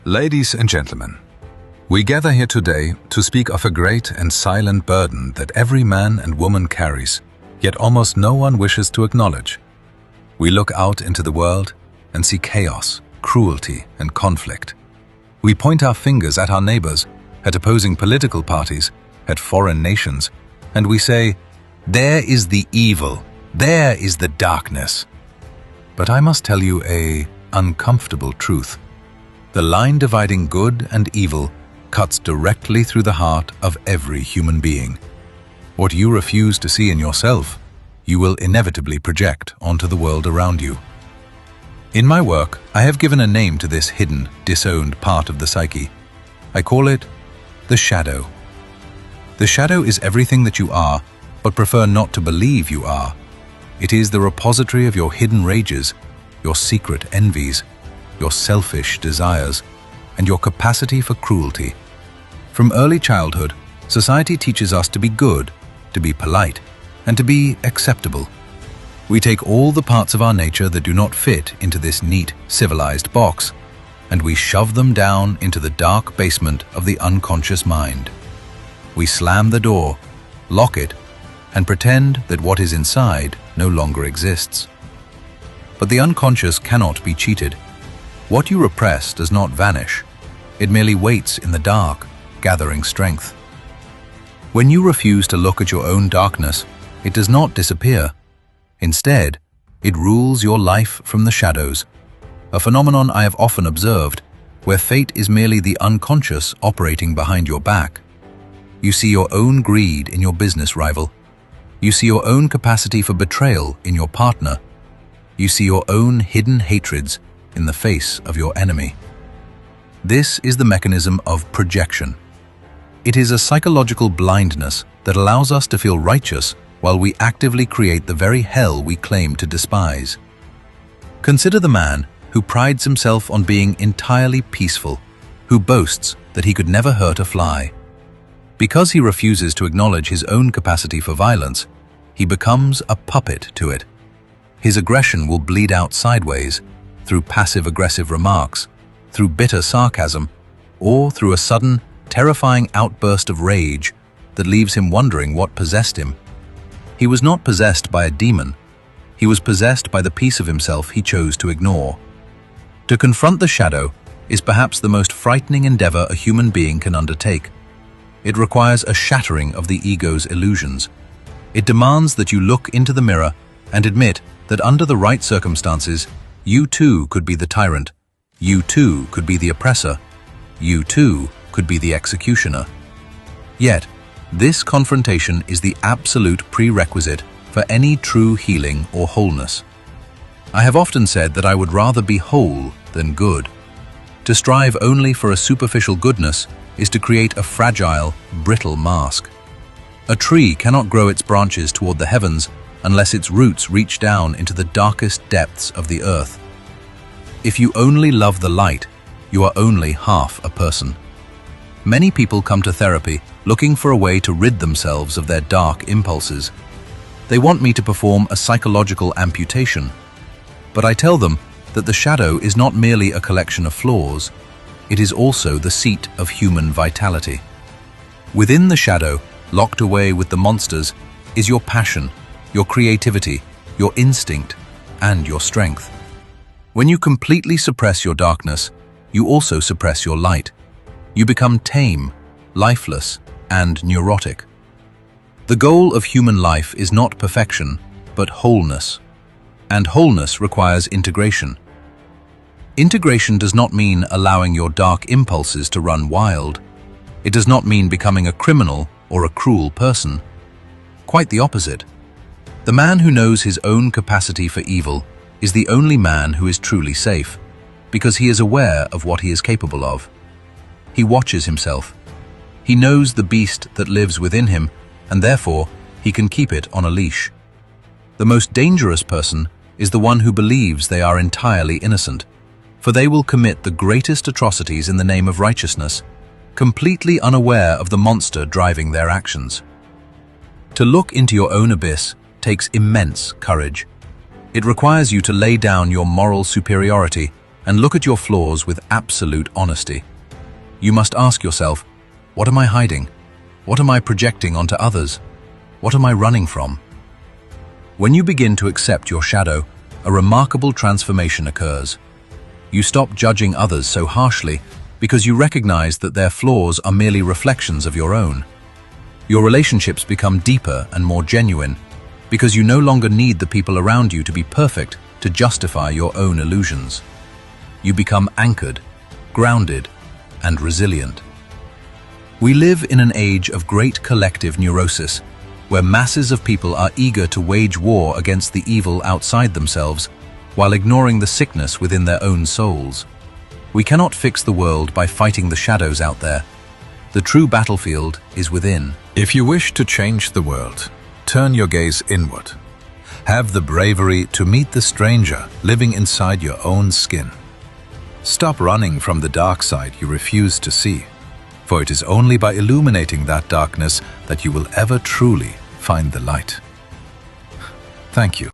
Ladies and gentlemen, we gather here today to speak of a great and silent burden that every man and woman carries, yet almost no one wishes to acknowledge. We look out into the world and see chaos, cruelty, and conflict. We point our fingers at our neighbors, at opposing political parties, at foreign nations, and we say, "There is the evil, there is the darkness." But I must tell you an uncomfortable truth. The line dividing good and evil cuts directly through the heart of every human being. What you refuse to see in yourself, you will inevitably project onto the world around you. In my work, I have given a name to this hidden, disowned part of the psyche. I call it the shadow. The shadow is everything that you are, but prefer not to believe you are. It is the repository of your hidden rages, your secret envies, your selfish desires, and your capacity for cruelty. From early childhood, society teaches us to be good, to be polite, and to be acceptable. We take all the parts of our nature that do not fit into this neat, civilized box, and we shove them down into the dark basement of the unconscious mind. We slam the door, lock it, and pretend that what is inside no longer exists. But the unconscious cannot be cheated. What you repress does not vanish. It merely waits in the dark, gathering strength. When you refuse to look at your own darkness, it does not disappear. Instead, it rules your life from the shadows, a phenomenon I have often observed, where fate is merely the unconscious operating behind your back. You see your own greed in your business rival. You see your own capacity for betrayal in your partner. You see your own hidden hatreds in the face of your enemy. This is the mechanism of projection. It is a psychological blindness that allows us to feel righteous while we actively create the very hell we claim to despise. Consider the man who prides himself on being entirely peaceful, who boasts that he could never hurt a fly. Because he refuses to acknowledge his own capacity for violence, he becomes a puppet to it. His aggression will bleed out sideways, through passive-aggressive remarks, through bitter sarcasm, or through a sudden, terrifying outburst of rage that leaves him wondering what possessed him. He was not possessed by a demon. He was possessed by the piece of himself he chose to ignore. To confront the shadow is perhaps the most frightening endeavor a human being can undertake. It requires a shattering of the ego's illusions. It demands that you look into the mirror and admit that under the right circumstances, you too could be the tyrant. You too could be the oppressor. You too could be the executioner. Yet, this confrontation is the absolute prerequisite for any true healing or wholeness. I have often said that I would rather be whole than good. To strive only for a superficial goodness is to create a fragile, brittle mask. A tree cannot grow its branches toward the heavens unless its roots reach down into the darkest depths of the earth. If you only love the light, you are only half a person. Many people come to therapy looking for a way to rid themselves of their dark impulses. They want me to perform a psychological amputation. But I tell them that the shadow is not merely a collection of flaws, it is also the seat of human vitality. Within the shadow, locked away with the monsters, is your passion, your creativity, your instinct, and your strength. When you completely suppress your darkness, you also suppress your light. You become tame, lifeless, and neurotic. The goal of human life is not perfection, but wholeness. And wholeness requires integration. Integration does not mean allowing your dark impulses to run wild. It does not mean becoming a criminal or a cruel person. Quite the opposite. The man who knows his own capacity for evil is the only man who is truly safe, because he is aware of what he is capable of. He watches himself. He knows the beast that lives within him, and therefore he can keep it on a leash. The most dangerous person is the one who believes they are entirely innocent, for they will commit the greatest atrocities in the name of righteousness, completely unaware of the monster driving their actions. To look into your own abyss takes immense courage. It requires you to lay down your moral superiority and look at your flaws with absolute honesty. You must ask yourself, what am I hiding? What am I projecting onto others? What am I running from? When you begin to accept your shadow, a remarkable transformation occurs. You stop judging others so harshly because you recognize that their flaws are merely reflections of your own. Your relationships become deeper and more genuine because you no longer need the people around you to be perfect to justify your own illusions. You become anchored, grounded, and resilient. We live in an age of great collective neurosis, where masses of people are eager to wage war against the evil outside themselves, while ignoring the sickness within their own souls. We cannot fix the world by fighting the shadows out there. The true battlefield is within. If you wish to change the world, turn your gaze inward. Have the bravery to meet the stranger living inside your own skin. Stop running from the dark side you refuse to see, for it is only by illuminating that darkness that you will ever truly find the light. Thank you.